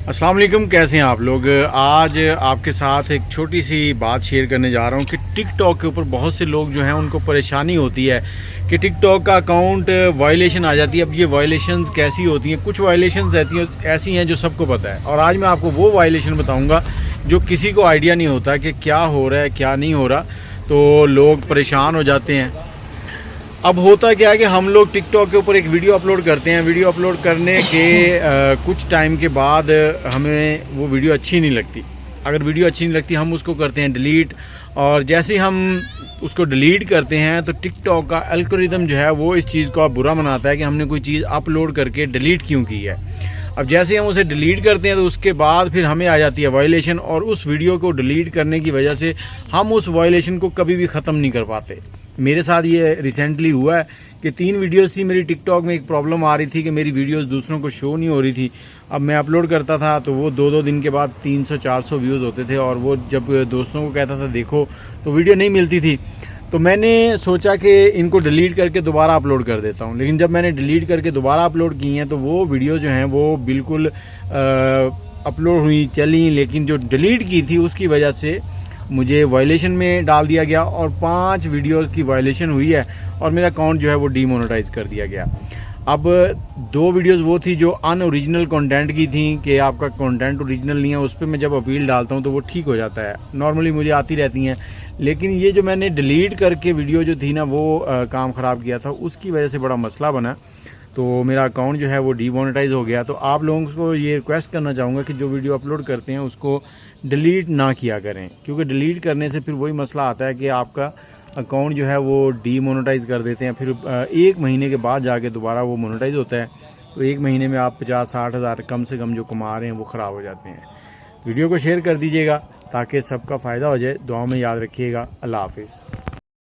अस्सलाम वालेकुम, कैसे हैं आप लोग। आज आपके साथ एक छोटी सी बात शेयर करने जा रहा हूं कि टिकटॉक के ऊपर बहुत से लोग जो हैं उनको परेशानी होती है कि टिकटॉक का अकाउंट वायलेशन आ जाती है। अब ये वायलेशंस कैसी होती हैं? कुछ वायलेशंस ऐसी हैं जो सबको पता है, और आज मैं आपको वो वायलेशन बताऊंगा जो किसी को आइडिया नहीं होता कि क्या हो रहा है क्या नहीं हो रहा, तो लोग परेशान हो जाते हैं। अब होता क्या है कि हम लोग टिकटॉक के ऊपर एक वीडियो अपलोड करते हैं। वीडियो अपलोड करने के कुछ टाइम के बाद हमें वो वीडियो अच्छी नहीं लगती। अगर वीडियो अच्छी नहीं लगती हम उसको करते हैं डिलीट, और जैसे ही हम उसको डिलीट करते हैं तो टिकटॉक का एल्गोरिदम जो है वो इस चीज़ को बुरा मनाता है कि हमने कोई चीज़ अपलोड करके डिलीट क्यों की है। अब जैसे ही हम उसे डिलीट करते हैं तो उसके बाद फिर हमें आ जाती है वायलेशन, और उस वीडियो को डिलीट करने की वजह से हम उस वायलेशन को कभी भी ख़त्म नहीं कर पाते। मेरे साथ ये रिसेंटली हुआ है कि 3 वीडियोस थी मेरी। टिकटॉक में एक प्रॉब्लम आ रही थी कि मेरी वीडियोस दूसरों को शो नहीं हो रही थी। अब मैं अपलोड करता था तो वो 2-2 दिन के बाद 300-400 व्यूज़ होते थे, और वो जब दोस्तों को कहता था देखो तो वीडियो नहीं मिलती थी। तो मैंने सोचा कि इनको डिलीट करके दोबारा अपलोड कर देता हूँ। लेकिन जब मैंने डिलीट करके दोबारा अपलोड की हैं तो वो वीडियो जो हैं वो बिल्कुल अपलोड हुई चली, लेकिन जो डिलीट की थी उसकी वजह से मुझे वायलेशन में डाल दिया गया, और 5 वीडियोस की वायलेशन हुई है और मेरा अकाउंट जो है वो डीमोनेटाइज कर दिया गया। अब 2 वीडियोस वो थी जो अनओरिजिनल कंटेंट की थी कि आपका कंटेंट ओरिजिनल नहीं है, उस पर मैं जब अपील डालता हूँ तो वो ठीक हो जाता है, नॉर्मली मुझे आती रहती हैं। लेकिन ये जो मैंने डिलीट करके वीडियो जो थी ना वो काम ख़राब किया था, उसकी वजह से बड़ा मसला बना, तो मेरा अकाउंट जो है वो डीमोनेटाइज हो गया। तो आप लोगों को ये रिक्वेस्ट करना चाहूँगा कि जो वीडियो अपलोड करते हैं उसको डिलीट ना किया करें, क्योंकि डिलीट करने से फिर वही मसला आता है कि आपका अकाउंट जो है वो डीमोनेटाइज कर देते हैं। फिर 1 महीने के बाद जाके दोबारा वो मोनेटाइज होता है, तो 1 महीने में आप 50-60 हज़ार कम से कम जो कमा रहे हैं वो ख़राब हो जाते हैं। वीडियो को शेयर कर दीजिएगा ताकि सबका फ़ायदा हो जाए। दुआ में याद रखिएगा। अल्लाह हाफिज़।